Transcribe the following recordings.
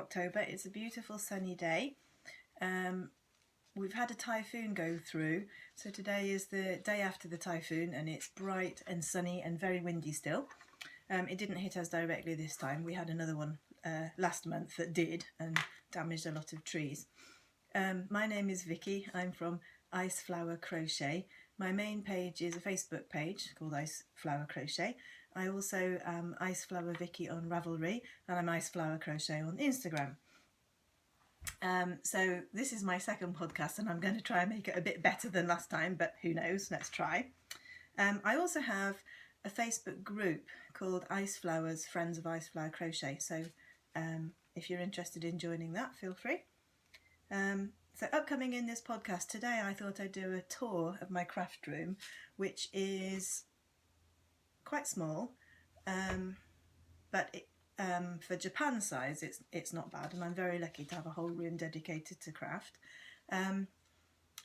October. It's a beautiful sunny day. We've had a typhoon go through, so today is the day after the typhoon and it's bright and sunny and very windy still. It didn't hit us directly this time. We had another one last month that did and damaged a lot of trees. My name is Vicky. I'm from Ice Flower Crochet. My main page is a Facebook page called Ice Flower Crochet. I also am Ice Flower Vicky on Ravelry, and I'm Ice Flower Crochet on Instagram. So this is my second podcast and I'm going to try and make it a bit better than last time, but who knows, let's try. I also have a Facebook group called Ice Flowers Friends of Ice Flower Crochet, so if you're interested in joining that, feel free. So upcoming in this podcast today, I thought I'd do a tour of my craft room, which is quite small, but for Japan size it's not bad, and I'm very lucky to have a whole room dedicated to craft.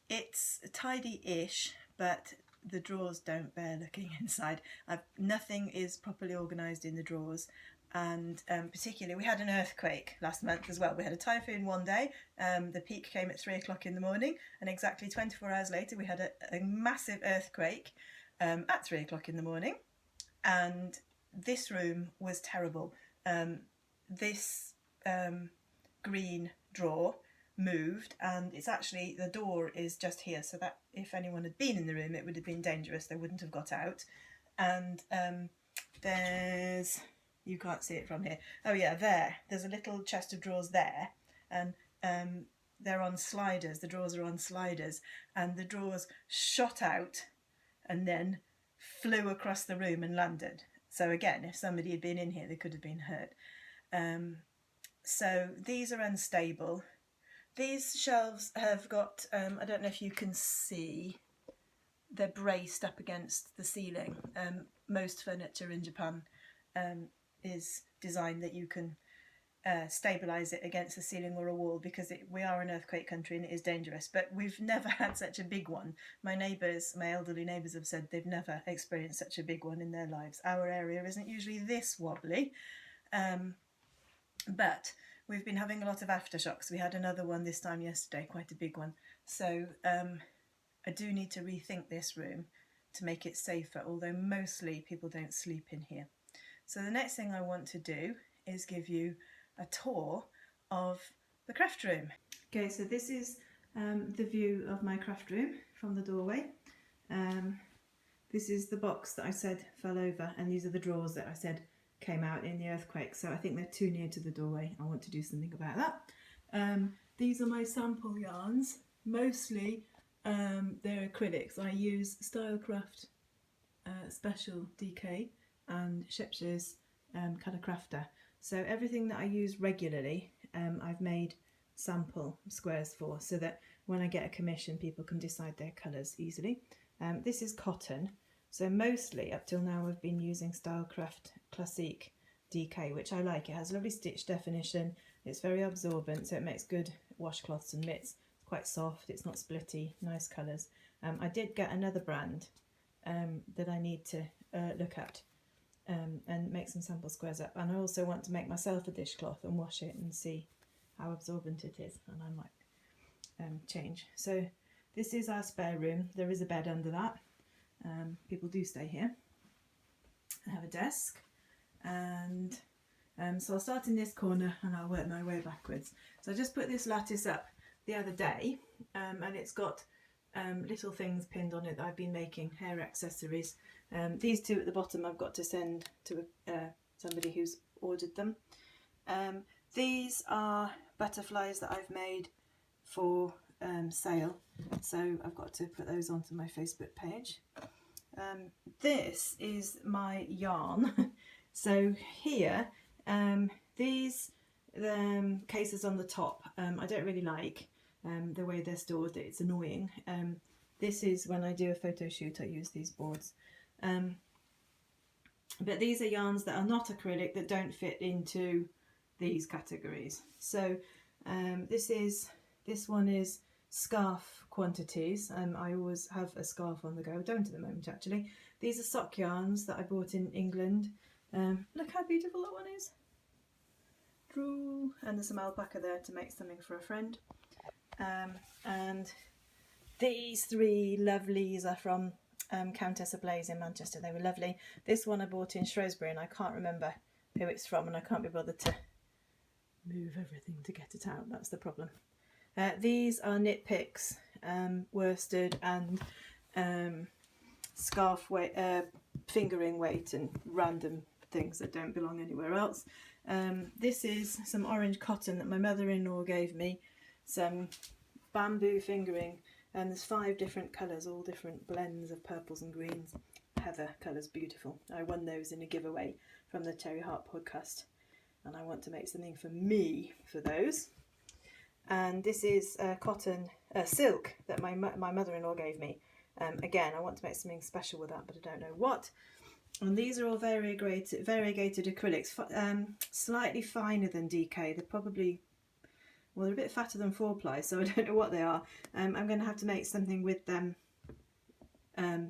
It's tidy-ish, but the drawers don't bear looking inside. Nothing is properly organised in the drawers, and particularly we had an earthquake last month as well. We had a typhoon one day, the peak came at 3 o'clock in the morning, and exactly 24 hours later we had a massive earthquake at 3 o'clock in the morning, and this room was terrible. This green drawer moved, and it's actually, the door is just here, so that if anyone had been in the room it would have been dangerous. They wouldn't have got out. And there's, you can't see it from here, oh yeah, there's a little chest of drawers there, and they're on sliders. The drawers are on sliders, and the drawers shot out and then flew across the room and landed. So again, if somebody had been in here, they could have been hurt. So these are unstable. These shelves have got, I don't know if you can see, they're braced up against the ceiling. Most furniture in Japan is designed that you can stabilise it against the ceiling or a wall, because we are an earthquake country and it is dangerous, but we've never had such a big one. My elderly neighbours have said they've never experienced such a big one in their lives. Our area isn't usually this wobbly, but we've been having a lot of aftershocks. We had another one this time yesterday, quite a big one, so I do need to rethink this room to make it safer, although mostly people don't sleep in here. So the next thing I want to do is give you a tour of the craft room. Okay, so this is the view of my craft room from the doorway. This is the box that I said fell over, and these are the drawers that I said came out in the earthquake, so I think they're too near to the doorway. I want to do something about that. These are my sample yarns. Mostly they're acrylics. I use Stylecraft Special DK and Shepsher's Colour Crafter. So everything that I use regularly, I've made sample squares for, so that when I get a commission people can decide their colours easily. This is cotton, so mostly up till now I've been using Stylecraft Classique DK, which I like. It has lovely stitch definition, it's very absorbent, so it makes good washcloths and mitts. It's quite soft, it's not splitty, nice colours. I did get another brand that I need to look at and make some sample squares up, and I also want to make myself a dishcloth and wash it and see how absorbent it is, and I might change. So this is our spare room. There is a bed under that. People do stay here. I have a desk, and so I'll start in this corner and I'll work my way backwards. So I just put this lattice up the other day, and it's got little things pinned on it that I've been making, hair accessories. These two at the bottom I've got to send to somebody who's ordered them. These are butterflies that I've made for sale, so I've got to put those onto my Facebook page. This is my yarn. So here, these cases on the top, I don't really like the way they're stored. It's annoying. This is when I do a photo shoot, I use these boards. But these are yarns that are not acrylic, that don't fit into these categories. So this one is scarf quantities. I always have a scarf on the go. I don't at the moment actually. These are sock yarns that I bought in England. Look how beautiful that one is. straw, and there's some alpaca there to make something for a friend. And these three lovelies are from Countess of Blaze in Manchester. They were lovely. This one I bought in Shrewsbury, and I can't remember who it's from, and I can't be bothered to move everything to get it out. That's the problem. These are knit picks, worsted and scarf weight, fingering weight, and random things that don't belong anywhere else. This is some orange cotton that my mother-in-law gave me, some bamboo fingering, and there's 5 different colours, all different blends of purples and greens. Heather colours, beautiful. I won those in a giveaway from the Cherry Heart podcast, and I want to make something for me for those. And this is cotton, silk that my mother-in-law gave me. Again, I want to make something special with that, but I don't know what. And these are all variegated acrylics, slightly finer than DK. They're probably, well, they're a bit fatter than 4-ply, so I don't know what they are. I'm going to have to make something with them,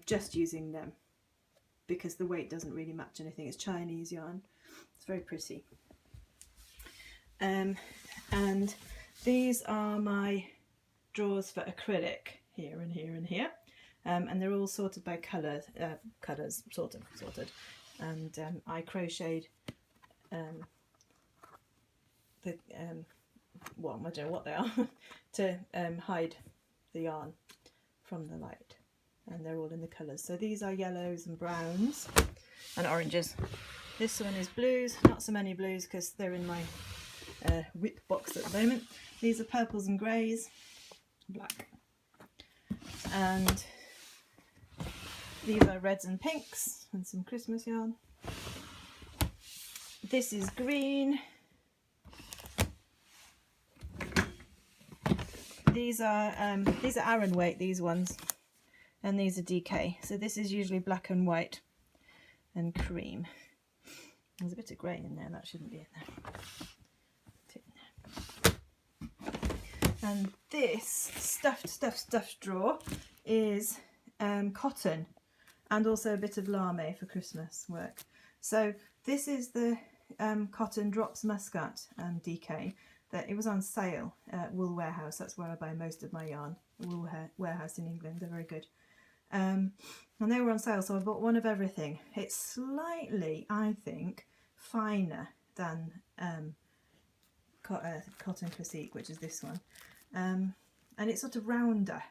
just using them, because the weight doesn't really match anything. It's Chinese yarn. It's very pretty. And these are my drawers for acrylic, here and here and here. And they're all sorted by colours, sorted. And I crocheted well, I don't know what they are, to hide the yarn from the light. And they're all in the colours. So these are yellows and browns and oranges. This one is blues, not so many blues because they're in my whip box at the moment. These are purples and greys, black. And these are reds and pinks and some Christmas yarn. This is green. These are Aran weight, these ones, and these are DK. So this is usually black and white and cream. There's a bit of grey in there, that shouldn't be in there. And this stuffed drawer is cotton and also a bit of lame for Christmas work. So this is the Cotton Drops Muscat DK. That it was on sale at Wool Warehouse. That's where I buy most of my yarn. Wool Warehouse in England, they're very good. And they were on sale, so I bought one of everything. It's slightly, I think, finer than Cotton Classique, which is this one. And it's sort of rounder.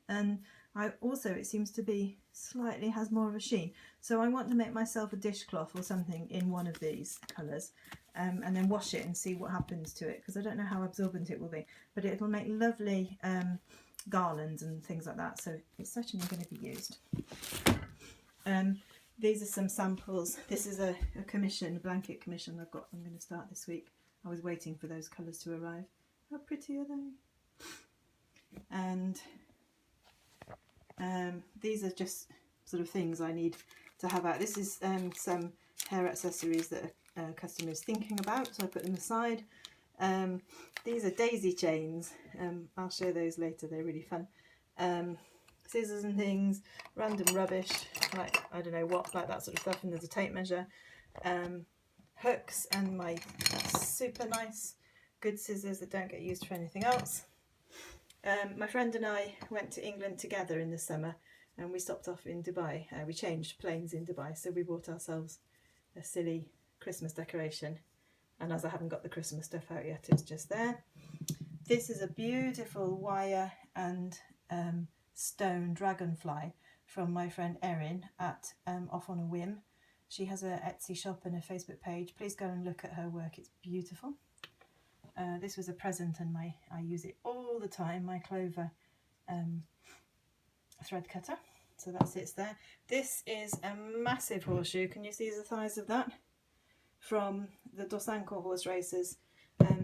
And it seems to be slightly, has more of a sheen. So I want to make myself a dishcloth or something in one of these colours. And then wash it and see what happens to it, because I don't know how absorbent it will be, but it'll make lovely garlands and things like that, so it's certainly going to be used. These are some samples. This is a commission, a blanket commission I'm going to start this week. I was waiting for those colours to arrive. How pretty are they? And these are just sort of things I need to have out. This is some hair accessories that a customer is thinking about, so I put them aside. These are daisy chains. I'll show those later, they're really fun. Scissors and things, random rubbish, like I don't know what, like that sort of stuff, and there's a tape measure. Hooks and my super nice good scissors that don't get used for anything else. My friend and I went to England together in the summer, and we stopped off in Dubai. We changed planes in Dubai, so we bought ourselves a silly Christmas decoration, and as I haven't got the Christmas stuff out yet, it's just there. This is a beautiful wire and stone dragonfly from my friend Erin at Off on a Whim. She has a Etsy shop and a Facebook page. Please go and look at her work, it's beautiful. This was a present, and I use it all the time, my Clover thread cutter. So that sits there. This is a massive horseshoe. Can you see the size of that? From the Dosanko horse races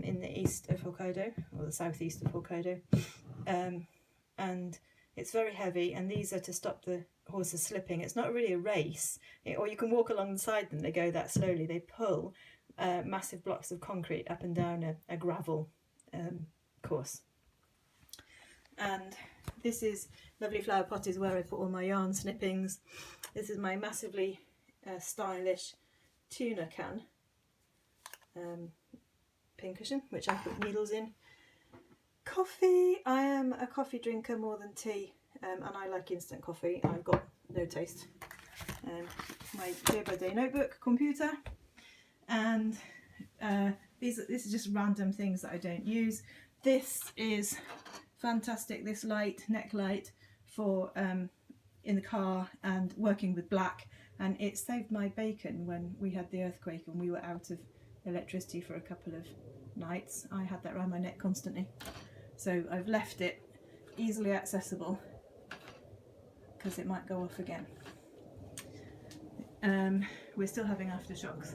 in the east of Hokkaido, or the southeast of Hokkaido. And it's very heavy, and these are to stop the horses slipping. It's not really a race, or you can walk alongside them. They go that slowly. They pull massive blocks of concrete up and down a gravel course. And this is lovely flower pot, is where I put all my yarn snippings. This is my massively stylish tuna can. pincushion, which I put needles in. Coffee. I am a coffee drinker more than tea, and I like instant coffee. I've got no taste. My day-by-day notebook, computer, and this is just random things that I don't use. This is fantastic, this light, neck light for in the car and working with black, and it saved my bacon when we had the earthquake and we were out of electricity for a couple of nights. I had that around my neck constantly, so I've left it easily accessible because it might go off again. We're still having aftershocks.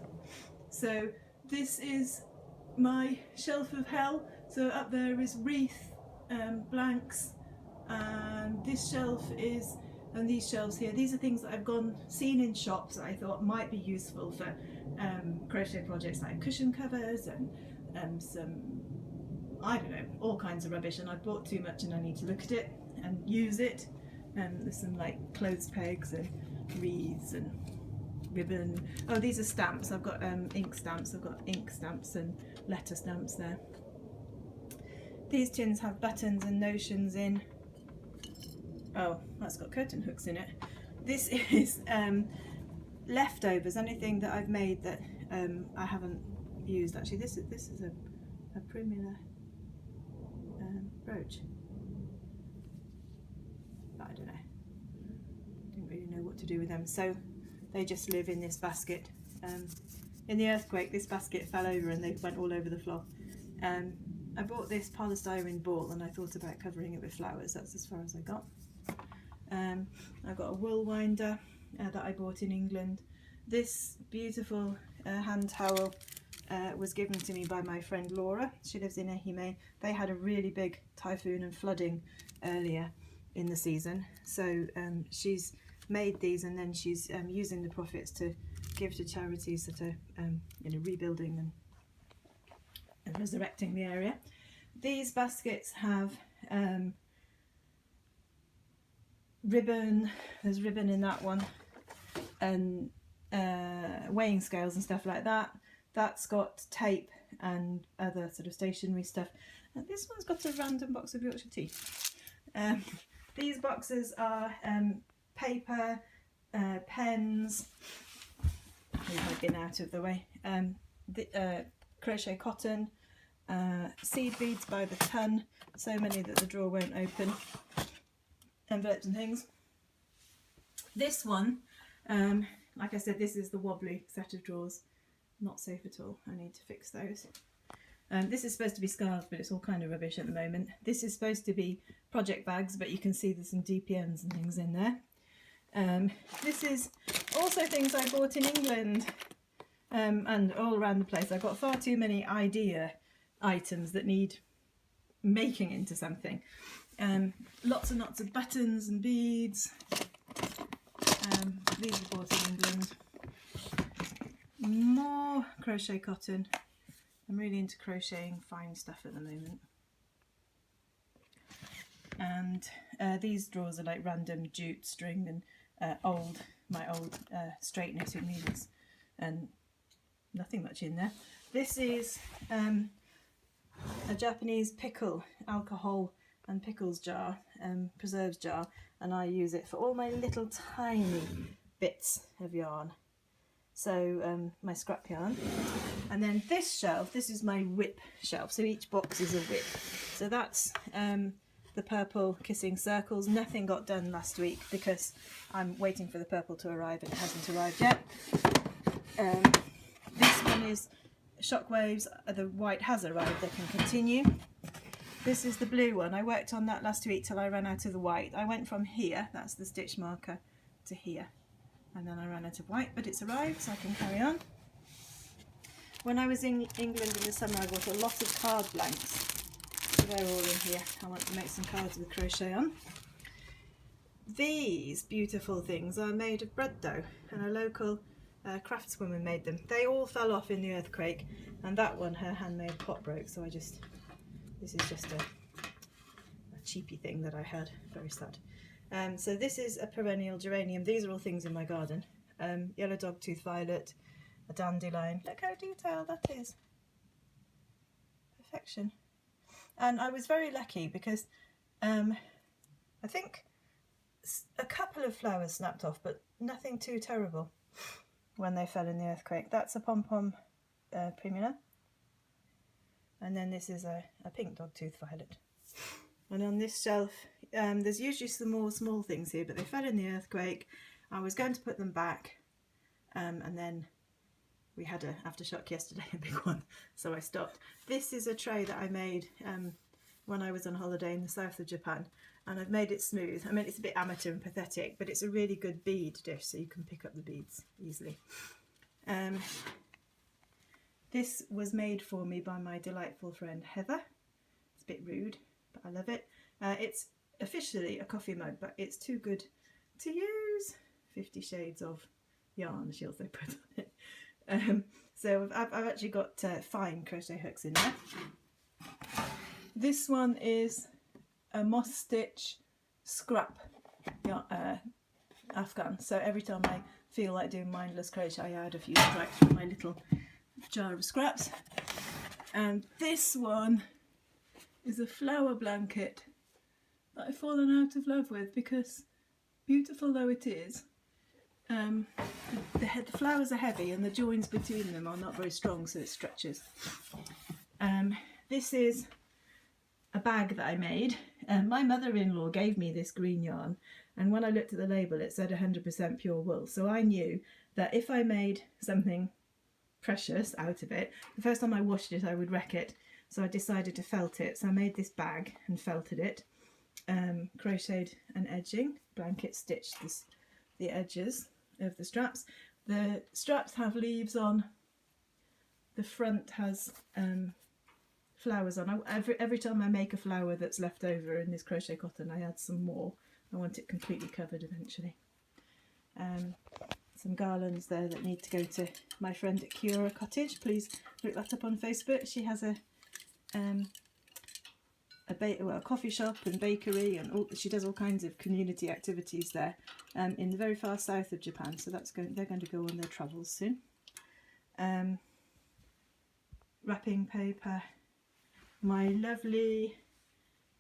So this is my shelf of hell. So up there is wreath, blanks, and this shelf is, and these shelves here, these are things that I've seen in shops that I thought might be useful for crochet projects, like cushion covers and some, I don't know, all kinds of rubbish, and I bought too much and I need to look at it and use it. There's some like clothes pegs and wreaths and ribbon. Oh, these are stamps. I've got ink stamps. I've got ink stamps and letter stamps there. These tins have buttons and notions in. Oh, that's got curtain hooks in it. This is leftovers, anything that I've made that I haven't used. Actually, this is a Perennial brooch. But I don't know. Didn't really know what to do with them, so they just live in this basket. In the earthquake, this basket fell over and they went all over the floor. I bought this polystyrene ball and I thought about covering it with flowers. That's as far as I got. I've got a wool winder that I bought in England. This beautiful hand towel was given to me by my friend Laura. She lives in Ehime. They had a really big typhoon and flooding earlier in the season, so she's made these, and then she's using the profits to give to charities that are rebuilding and resurrecting the area. These baskets have ribbon, there's ribbon in that one, and weighing scales and stuff like that. That's got tape and other sort of stationery stuff. And this one's got a random box of Yorkshire tea. These boxes are paper, pens, move my bin out of the way, crochet cotton, seed beads by the ton, so many that the drawer won't open, envelopes and things. This one, like I said, this is the wobbly set of drawers, not safe at all. I need to fix those. This is supposed to be scarves, but it's all kind of rubbish at the moment. This is supposed to be project bags, but you can see there's some DPNs and things in there. This is also things I bought in England and all around the place. I've got far too many idea items that need making into something. Lots and lots of buttons and beads. These were bought in England. More crochet cotton. I'm really into crocheting fine stuff at the moment. And these drawers are like random jute string and my old straight knitting needles, and nothing much in there. This is a Japanese pickle, alcohol and pickles jar, preserves jar, and I use it for all my little tiny bits of yarn. So my scrap yarn. And then this shelf, this is my whip shelf, so each box is a whip. So that's the purple kissing circles. Nothing got done last week because I'm waiting for the purple to arrive and it hasn't arrived yet. This one is shockwaves. The white has arrived, they can continue. This is the blue one. I worked on that last week till I ran out of the white. I went from here, that's the stitch marker, to here, and then I ran out of white, but it's arrived, so I can carry on. When I was in England in the summer, I bought a lot of card blanks. So they're all in here. I want to make some cards with crochet on. These beautiful things are made of bread dough, and a local craftswoman made them. They all fell off in the earthquake, and that one, her handmade pot broke, so this is just a cheapy thing that I had. Very sad. So this is a perennial geranium. These are all things in my garden. Yellow dogtooth violet, a dandelion. Look how detailed that is. section. And I was very lucky because I think a couple of flowers snapped off, but nothing too terrible when they fell in the earthquake. That's a pom-pom primula. And then this is a pink dogtooth violet. And on this shelf, there's usually some more small things here, but they fell in the earthquake. I was going to put them back, and then we had an aftershock yesterday, a big one, so I stopped. This is a tray that I made when I was on holiday in the south of Japan, and I've made it smooth. I mean, it's a bit amateur and pathetic, but it's a really good bead dish, so you can pick up the beads easily. This was made for me by my delightful friend Heather. It's a bit rude, but I love it. It's officially a coffee mug, but it's too good to use. 50 shades of yarn, she also put on it. So I've actually got fine crochet hooks in there. This one is a moss stitch scrap Afghan. So every time I feel like doing mindless crochet, I add a few scraps from my little jar of scraps. And this one is a flower blanket that I've fallen out of love with because, beautiful though it is, the flowers are heavy and the joins between them are not very strong, so it stretches. This is a bag that I made. My mother-in-law gave me this green yarn, and when I looked at the label it said 100% pure wool, so I knew that if I made something precious out of it, the first time I washed it I would wreck it, so I decided to felt it. So I made this bag and felted it, crocheted an edging, blanket stitched the edges of the straps. The straps have leaves on, the front has flowers on. Every time I make a flower that's left over in this crochet cotton, I add some more. I want it completely covered eventually. Some garlands there that need to go to my friend at Cura Cottage. Please look that up on Facebook. She has a coffee shop and bakery, and she does all kinds of community activities there in the very far south of Japan. So they're going to go on their travels soon. Wrapping paper, my lovely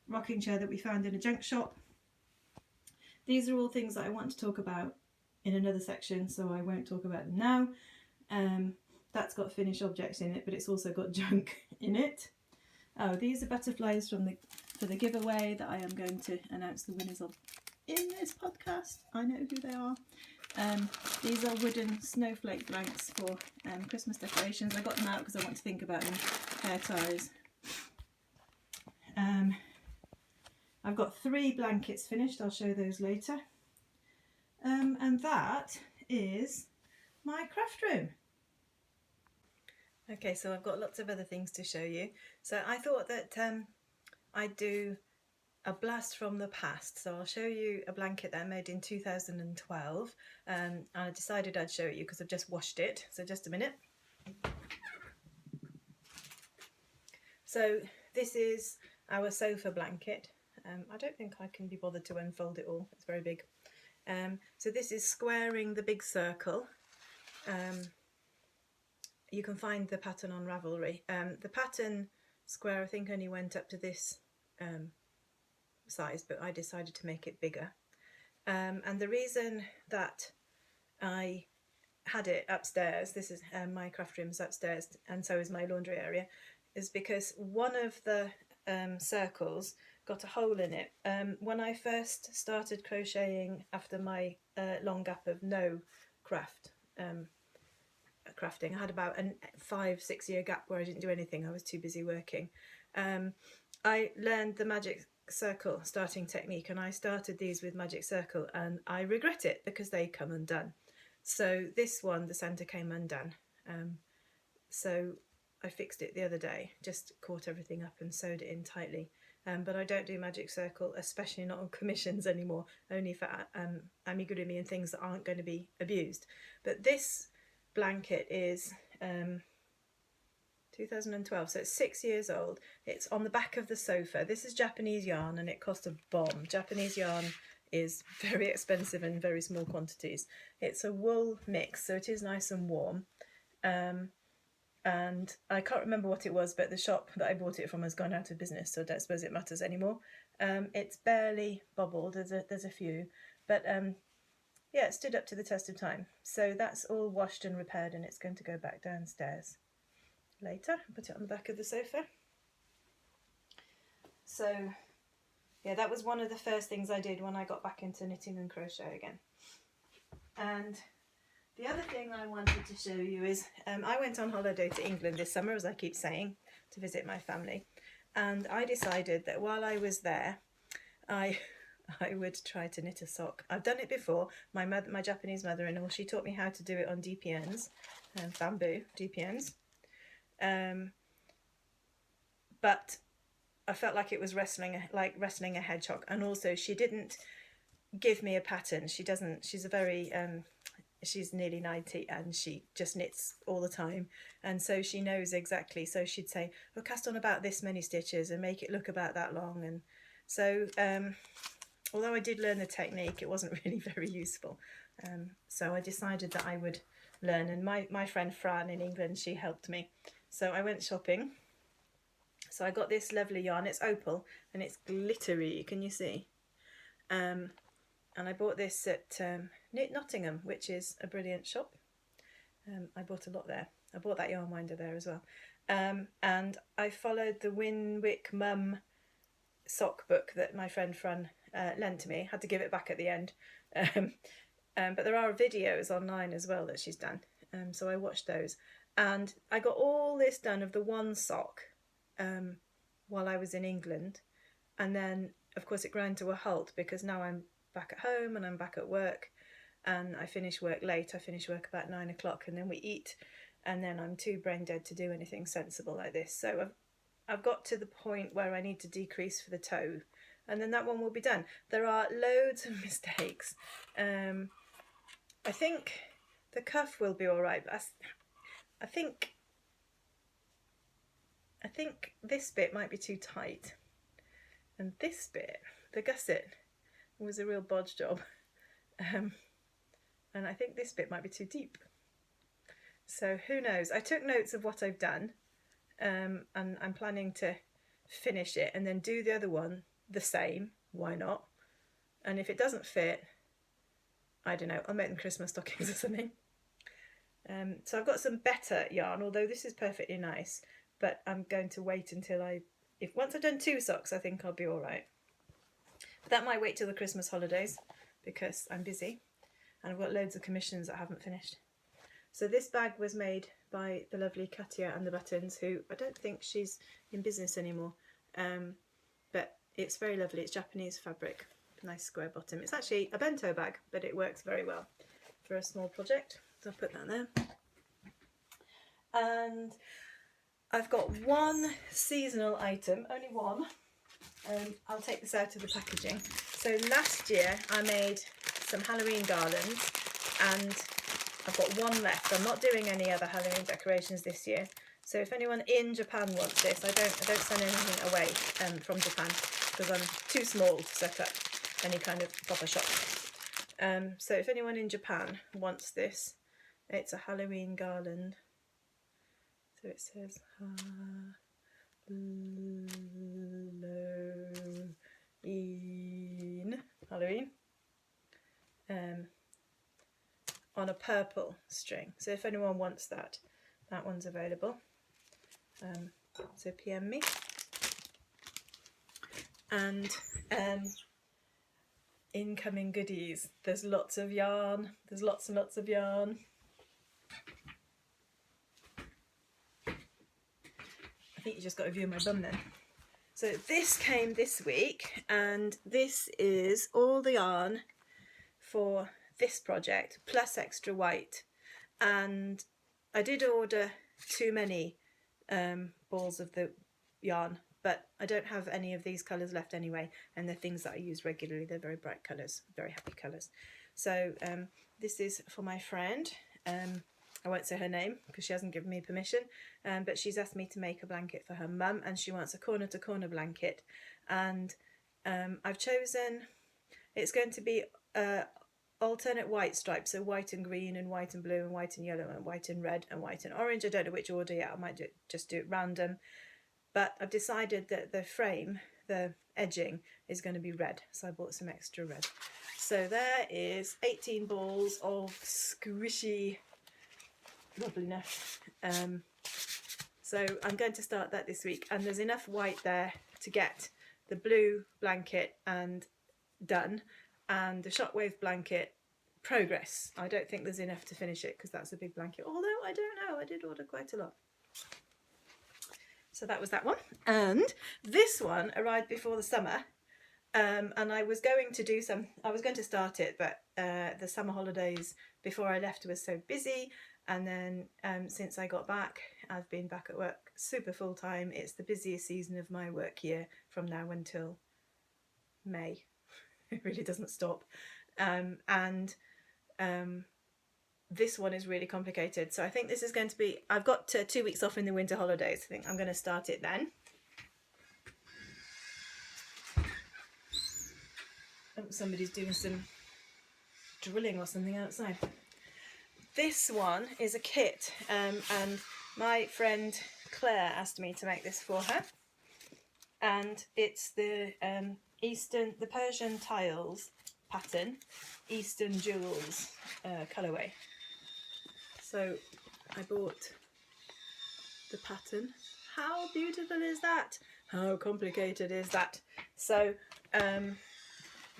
rocking chair that we found in a junk shop. These are all things that I want to talk about in another section, so I won't talk about them now. That's got finished objects in it, but it's also got junk in it. Oh, these are butterflies for the giveaway that I am going to announce the winners of in this podcast. I know who they are. These are wooden snowflake blanks for Christmas decorations. I got them out because I want to think about them. Hair ties. I've got 3 blankets finished. I'll show those later. And that is my craft room. Okay, so I've got lots of other things to show you. So I thought that I'd do a blast from the past. So I'll show you a blanket that I made in 2012. And I decided I'd show it you because I've just washed it. So just a minute. So this is our sofa blanket. I don't think I can be bothered to unfold it all. It's very big. So this is squaring the big circle. You can find the pattern on Ravelry. The pattern square I think only went up to this size, but I decided to make it bigger. And the reason that I had it upstairs, this is my craft room's upstairs, and so is my laundry area, is because one of the circles got a hole in it. When I first started crocheting after my long gap of no crafting, I had about a 5-6 year gap where I didn't do anything. I was too busy working. I learned the magic circle starting technique, and I started these with magic circle, and I regret it because they come undone. So this one, the centre came undone. So I fixed it the other day, just caught everything up and sewed it in tightly. But I don't do magic circle, especially not on commissions anymore, only for amigurumi and things that aren't going to be abused. But this blanket is 2012, so it's 6 years old. It's on the back of the sofa. This is Japanese yarn and it cost a bomb. Japanese yarn is very expensive in very small quantities. It's a wool mix, so it is nice and warm. and I can't remember what it was, but the shop that I bought it from has gone out of business, so I don't suppose it matters anymore. It's barely bobbled, there's a few, but yeah, it stood up to the test of time. So that's all washed and repaired, and it's going to go back downstairs later. Put it on the back of the sofa. So yeah, that was one of the first things I did when I got back into knitting and crochet again. And the other thing I wanted to show you is I went on holiday to England this summer, as I keep saying, to visit my family. And I decided that while I was there, I would try to knit a sock. I've done it before. My Japanese mother-in-law, she taught me how to do it on DPNs, bamboo DPNs. But I felt like it was wrestling a hedgehog. And also she didn't give me a pattern. She doesn't, she's a very... she's nearly 90 and she just knits all the time, and so she knows exactly. So she'd say, well, cast on about this many stitches and make it look about that long. And so although I did learn the technique, it wasn't really very useful. So I decided that I would learn, and my friend Fran in England, she helped me. So I went shopping. So I got this lovely yarn. It's opal and it's glittery, can you see? And I bought this at Knit Nottingham, which is a brilliant shop. I bought a lot there. I bought that yarn winder there as well. And I followed the Winwick Mum sock book that my friend Fran lent to me. Had to give it back at the end. But there are videos online as well that she's done. So I watched those. And I got all this done of the one sock while I was in England. And then, of course, it ground to a halt because now I'm back at home and I'm back at work, and I finish work late. I finish work about 9 o'clock, and then we eat, and then I'm too brain dead to do anything sensible like this. So I've got to the point where I need to decrease for the toe, and then that one will be done. There are loads of mistakes. I think the cuff will be all right, but I think this bit might be too tight, and this bit, the gusset, was a real bodge job, and I think this bit might be too deep. So who knows? I took notes of what I've done, and I'm planning to finish it and then do the other one the same. Why not? And if it doesn't fit, I don't know, I'll make them Christmas stockings or something. So I've got some better yarn, although this is perfectly nice, but I'm going to wait until once I've done 2 socks, I think I'll be all right. That might wait till the Christmas holidays because I'm busy and I've got loads of commissions that I haven't finished. So this bag was made by the lovely Katia and the Buttons, who I don't think she's in business anymore, but it's very lovely. It's Japanese fabric, nice square bottom. It's actually a bento bag, but it works very well for a small project. So I'll put that there. And I've got one seasonal item, only one. I'll take this out of the packaging. So last year I made some Halloween garlands, and I've got one left. I'm not doing any other Halloween decorations this year. So if anyone in Japan wants this, I don't send anything away from Japan because I'm too small to set up any kind of proper shop. So if anyone in Japan wants this, it's a Halloween garland. So it says Halloween on a purple string. So if anyone wants that, that one's available. So PM me. And incoming goodies. There's lots of yarn. There's lots and lots of yarn. I think you just got a view of my bum then. So this came this week, and this is all the yarn for this project plus extra white. And I did order too many balls of the yarn, but I don't have any of these colours left anyway, and they're things that I use regularly. They're very bright colours, very happy colours. So this is for my friend. I won't say her name because she hasn't given me permission, but she's asked me to make a blanket for her mum, and she wants a corner to corner blanket. And I've chosen, it's going to be alternate white stripes, so white and green and white and blue and white and yellow and white and red and white and orange. I don't know which order yet, I might just do it random, but I've decided that the frame, the edging, is going to be red, so I bought some extra red. So there is 18 balls of squishy loveliness. So I'm going to start that this week, and there's enough white there to get the blue blanket and done, and the shockwave blanket progress. I don't think there's enough to finish it because that's a big blanket, although I don't know, I did order quite a lot. So that was that one, and this one arrived before the summer, and I was going to start it, but the summer holidays before I left was so busy, and then since I got back, I've been back at work super full time. It's the busiest season of my work year from now until May. It really doesn't stop. This one is really complicated, so I think this is going to be, I've got 2 weeks off in the winter holidays. I think I'm going to start it then. Oh, somebody's doing some drilling or something outside. This one is a kit, and my friend Claire asked me to make this for her, and it's the Persian Tiles pattern, Eastern Jewels colourway. So I bought the pattern. How beautiful is that? How complicated is that? So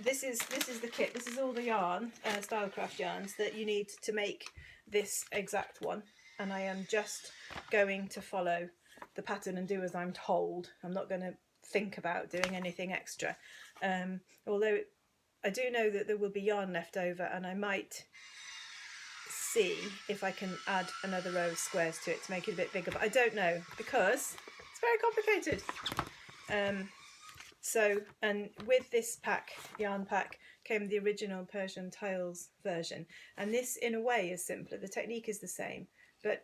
this is the kit. This is all the yarn, Stylecraft yarns, that you need to make this exact one, and I am just going to follow the pattern and do as I'm told. I'm not going to think about doing anything extra, although I do know that there will be yarn left over, and I might see if I can add another row of squares to it to make it a bit bigger, but I don't know because it's very complicated. So, and with this yarn pack came the original Persian Tiles version, and this in a way is simpler. The technique is the same, but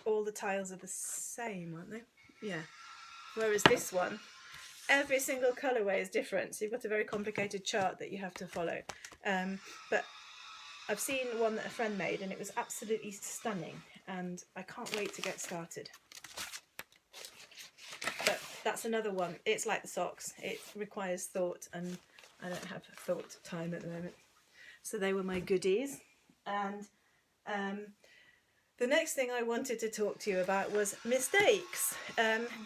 all the tiles are the same, aren't they? Yeah. Whereas this one, every single colourway is different, so you've got a very complicated chart that you have to follow. But I've seen one that a friend made, and it was absolutely stunning, and I can't wait to get started. But that's another one. It's like the socks. It requires thought, and I don't have thought time at the moment. So they were my goodies. And the next thing I wanted to talk to you about was mistakes.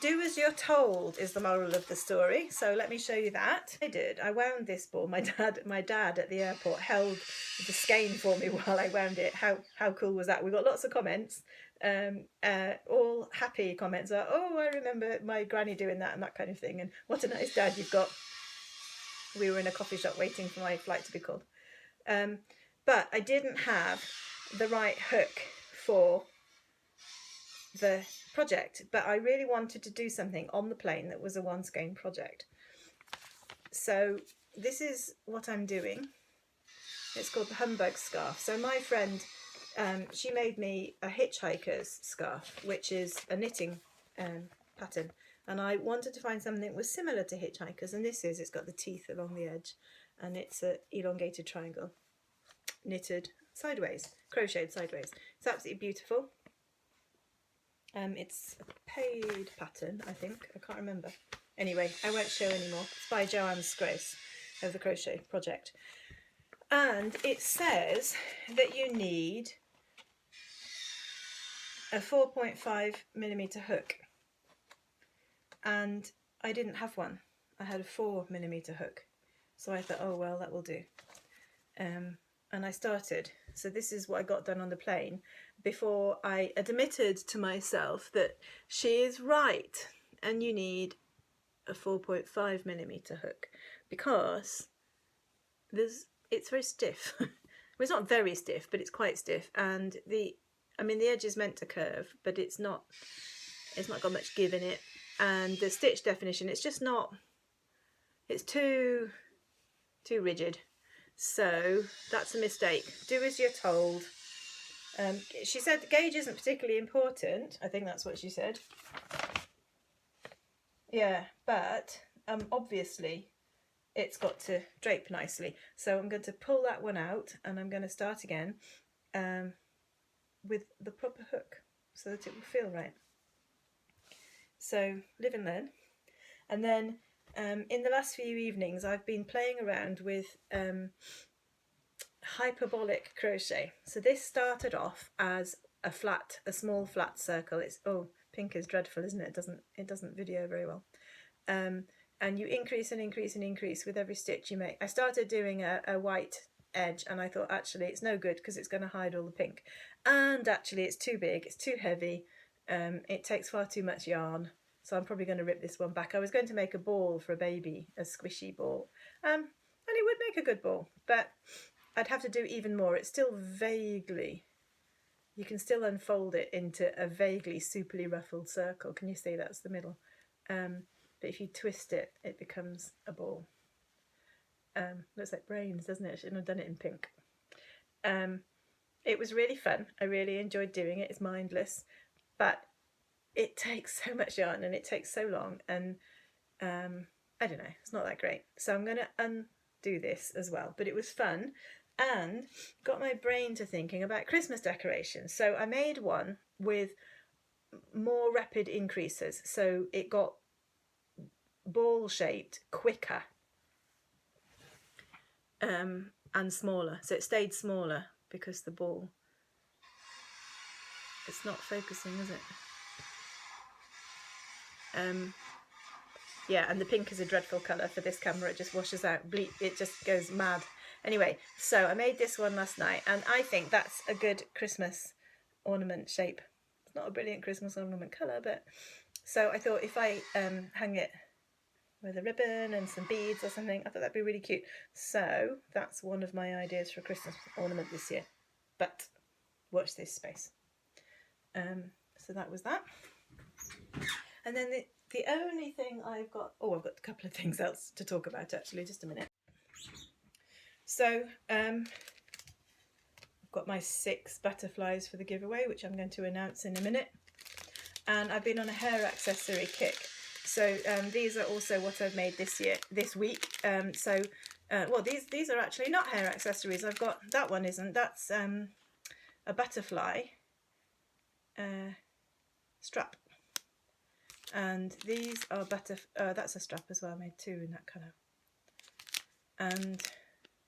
Do as you're told is the moral of the story. So let me show you that. I did. I wound this ball. My dad at the airport held the skein for me while I wound it. How cool was that? We got lots of comments. All happy comments. Oh, I remember my granny doing that and that kind of thing. And what a nice dad you've got. We were in a coffee shop waiting for my flight to be called. But I didn't have the right hook for the project, but I really wanted to do something on the plane that was a one skein project. So this is what I'm doing. It's called the Humbug Scarf. So my friend, she made me a hitchhiker's scarf, which is a knitting pattern, and I wanted to find something that was similar to hitchhikers, and it's got the teeth along the edge, and it's an elongated triangle knitted sideways, crocheted sideways. It's absolutely beautiful. It's a paid pattern, I think. I can't remember. Anyway, I won't show anymore. It's by Joanne Scrace of the Crochet Project. And it says that you need a 4.5mm hook. And I didn't have one. I had a 4mm hook. So I thought, oh well, that will do. And I started. So this is what I got done on the plane before I admitted to myself that she is right, and you need a 4.5mm hook because it's very stiff. Well, it's not very stiff, but it's quite stiff, and the edge is meant to curve, but it's not got much give in it, and the stitch definition, it's just not, it's too rigid. So that's a mistake. Do as you're told. She said the gauge isn't particularly important. I think that's what she said. Yeah, but obviously it's got to drape nicely. So I'm going to pull that one out and I'm going to start again with the proper hook so that it will feel right. So live and learn. And then in the last few evenings I've been playing around with Hyperbolic Crochet. So this started off as a small flat circle. It's, oh, pink is dreadful, isn't it? It doesn't video very well. And you increase and increase and increase with every stitch you make. I started doing a white edge and I thought actually it's no good because it's going to hide all the pink, and actually it's too big, it's too heavy, it takes far too much yarn, so I'm probably going to rip this one back. I was going to make a ball for a baby, a squishy ball, and it would make a good ball, but I'd have to do even more. It's still vaguely, you can still unfold it into a vaguely superly ruffled circle. Can you see that's the middle? But if you twist it, it becomes a ball. Looks like brains, doesn't it? I shouldn't have done it in pink. It was really fun. I really enjoyed doing it. It's mindless, but it takes so much yarn and it takes so long, and I don't know, it's not that great. So I'm going to undo this as well, but it was fun and got my brain to thinking about Christmas decorations. So I made one with more rapid increases, so it got ball shaped quicker and smaller, so it stayed smaller because the ball, it's not focusing, is it? Yeah, and the pink is a dreadful colour for this camera. It just washes out, bleep, it just goes mad. Anyway, so I made this one last night and I think that's a good Christmas ornament shape. It's not a brilliant Christmas ornament colour, but so I thought if I hang it with a ribbon and some beads or something, I thought that'd be really cute. So that's one of my ideas for a Christmas ornament this year. But watch this space. So that was that. And then the only thing I've got, I've got a couple of things else to talk about actually, just a minute. So I've got my 6 butterflies for the giveaway, which I'm going to announce in a minute. And I've been on a hair accessory kick. So these are also what I've made this week. Well, these are actually not hair accessories. I've got, that one isn't, that's a butterfly strap. And these are that's a strap as well, I made 2 in that colour. And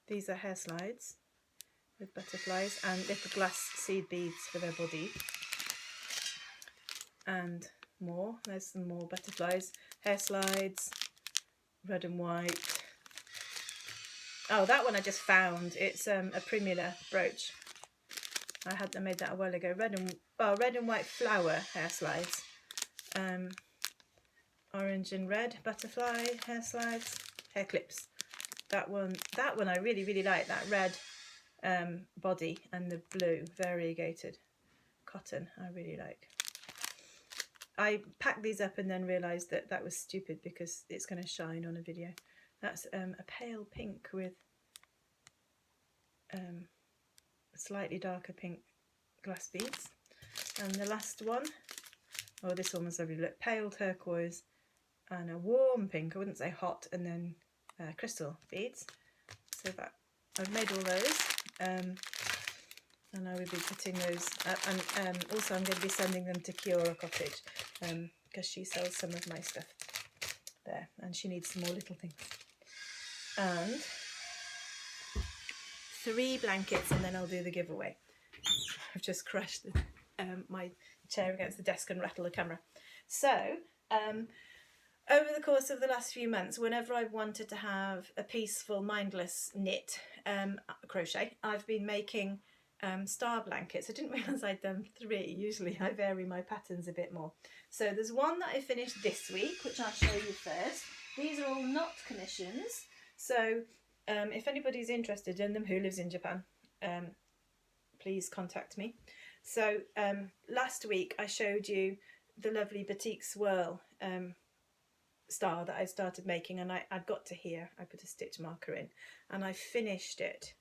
these are hair slides with butterflies and little glass seed beads for their body. And more, there's some more butterflies, hair slides, red and white. Oh, that one I just found, it's a Primula brooch. I made that a while ago. Red and white flower hair slides. Orange and red butterfly hair slides, hair clips. That one I really like, that red body and the blue variegated cotton I really like. I packed these up and then realised that that was stupid because it's going to shine on a video. That's a pale pink with slightly darker pink glass beads. And the last one, this one was lovely, look, pale turquoise and a warm pink, I wouldn't say hot, and then crystal beads. So that I've made all those, and I will be putting those up, and also I'm going to be sending them to Kiora Cottage because she sells some of my stuff there and she needs some more little things. And 3 blankets and then I'll do the giveaway. I've just crashed my chair against the desk and rattled the camera. So over the course of the last few months, whenever I've wanted to have a peaceful, mindless knit crochet, I've been making star blankets. I didn't realise I'd done 3. Usually I vary my patterns a bit more. So there's one that I finished this week, which I'll show you first. These are all knot commissions. So if anybody's interested in them who lives in Japan, please contact me. So last week I showed you the lovely Batik Swirl star that I started making, and I'd got to here. I put a stitch marker in and I finished it.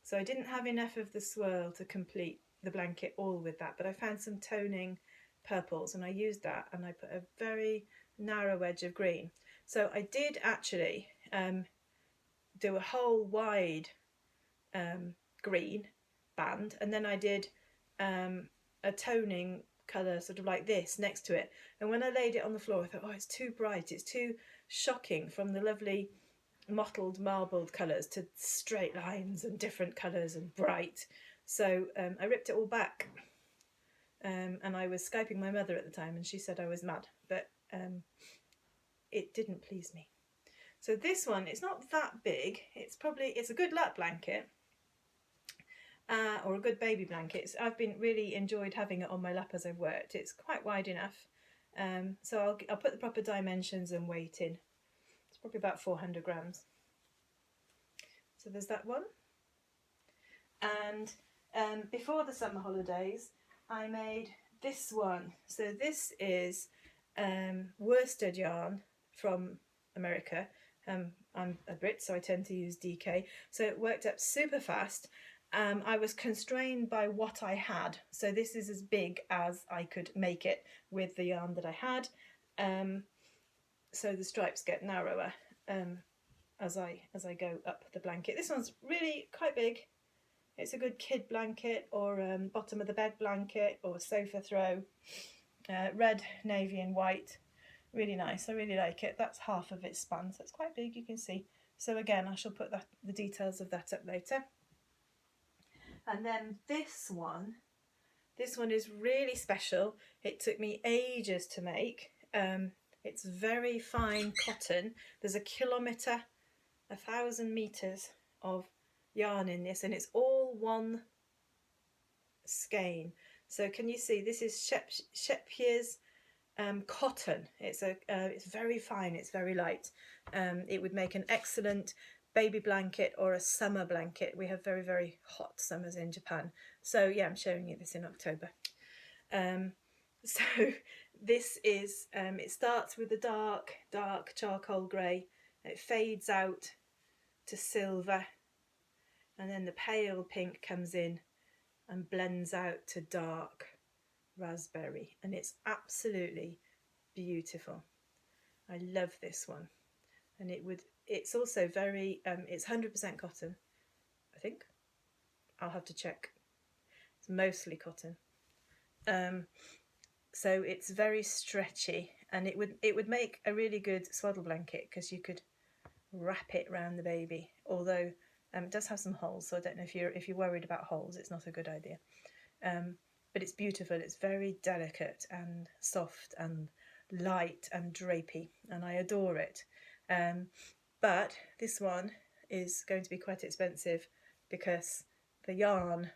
So I didn't have enough of the swirl to complete the blanket all with that, but I found some toning purples and I used that, and I put a very narrow edge of green. So I did actually do a whole wide green band, and then I did a toning colour sort of like this next to it, and when I laid it on the floor I thought, oh, it's too bright, it's too shocking from the lovely mottled marbled colours to straight lines and different colours and bright. So I ripped it all back, and I was Skyping my mother at the time and she said I was mad, but it didn't please me. So this one, it's not that big, it's a good lap blanket, or a good baby blanket. I've been really enjoyed having it on my lap as I've worked. It's quite wide enough, so I'll put the proper dimensions and weight in. It's probably about 400 grams. So there's that one. And before the summer holidays I made this one. So this is worsted yarn from America. I'm a Brit, so I tend to use DK, so it worked up super fast. I was constrained by what I had, so this is as big as I could make it with the yarn that I had, so the stripes get narrower as I go up the blanket. This one's really quite big. It's a good kid blanket, or bottom of the bed blanket, or sofa throw. Red, navy and white. Really nice, I really like it. That's half of its span, so it's quite big, you can see. So again, I shall put the details of that up later. And then this one is really special. It took me ages to make. It's very fine cotton. There's 1 kilometre, 1,000 metres of yarn in this, and it's all one skein. So can you see, this is Shepier's cotton. It's very fine, it's very light. It would make an excellent baby blanket or a summer blanket. We have very, very hot summers in Japan. So yeah, I'm showing you this in October. So this is, it starts with a dark charcoal grey, it fades out to silver, and then the pale pink comes in and blends out to dark raspberry, and it's absolutely beautiful. I love this one, and it's also very it's 100% cotton, I think. I'll have to check. It's mostly cotton, so it's very stretchy, and it would make a really good swaddle blanket because you could wrap it around the baby, although it does have some holes, so I don't know if you're worried about holes, it's not a good idea. But it's beautiful. It's very delicate and soft and light and drapey, and I adore it. But this one is going to be quite expensive because the yarn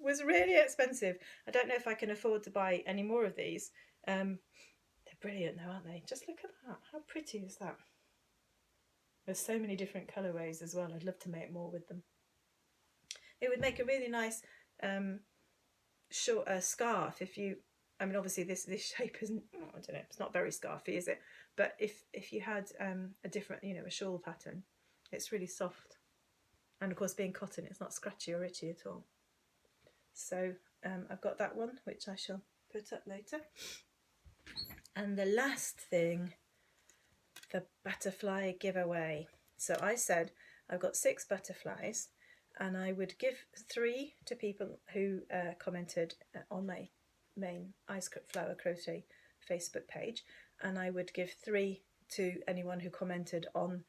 was really expensive. I don't know if I can afford to buy any more of these. They're brilliant though, aren't they? Just look at that. How pretty is that? There's so many different colourways as well. I'd love to make more with them. It would make a really nice short scarf if you, I mean obviously this shape isn't, I don't know, it's not very scarfy, is it? But if you had a different, a shawl pattern, it's really soft, and of course being cotton, it's not scratchy or itchy at all. So I've got that one, which I shall put up later. And the last thing, the butterfly giveaway. So I said I've got 6 butterflies, and I would give 3 to people who commented on my main Ice Flower Crochet Facebook page, and I would give 3 to anyone who commented on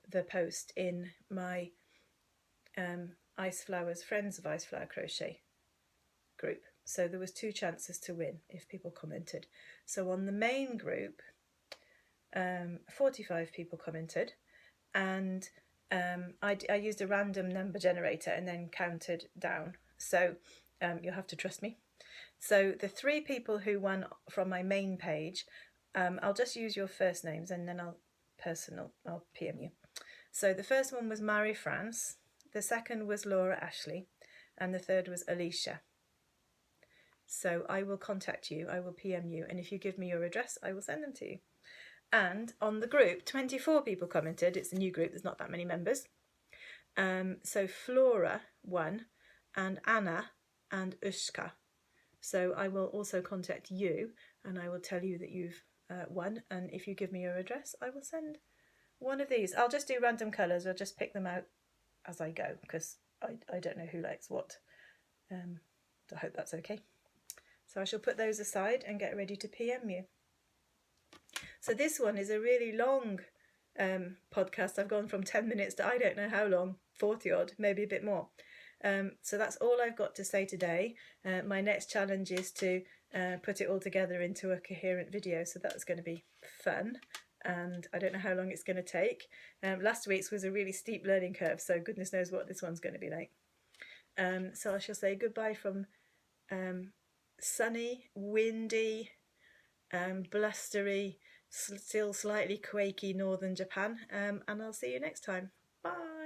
the post in my Ice Flowers Friends of Ice Flower Crochet group. So there was 2 chances to win if people commented. So on the main group, 45 people commented, and I used a random number generator and then counted down, so you'll have to trust me. So the 3 people who won from my main page, I'll just use your first names and then I'll PM you. So the first one was Marie France, the second was Laura Ashley, and the third was Alicia. So I will contact you, I will PM you, and if you give me your address, I will send them to you. And on the group, 24 people commented. It's a new group, there's not that many members. So Flora won, and Anna and Ushka. So I will also contact you, and I will tell you that you've won, and if you give me your address, I will send one of these. I'll just do random colours. I'll just pick them out as I go because I don't know who likes what. I hope that's okay. So I shall put those aside and get ready to PM you. So this one is a really long podcast. I've gone from 10 minutes to I don't know how long, 40 odd, maybe a bit more. So that's all I've got to say today. My next challenge is to put it all together into a coherent video, so that's going to be fun, and I don't know how long it's going to take. Last week's was a really steep learning curve, so goodness knows what this one's going to be like. So I shall say goodbye from sunny, windy, blustery, still slightly quaky northern Japan, and I'll see you next time. Bye!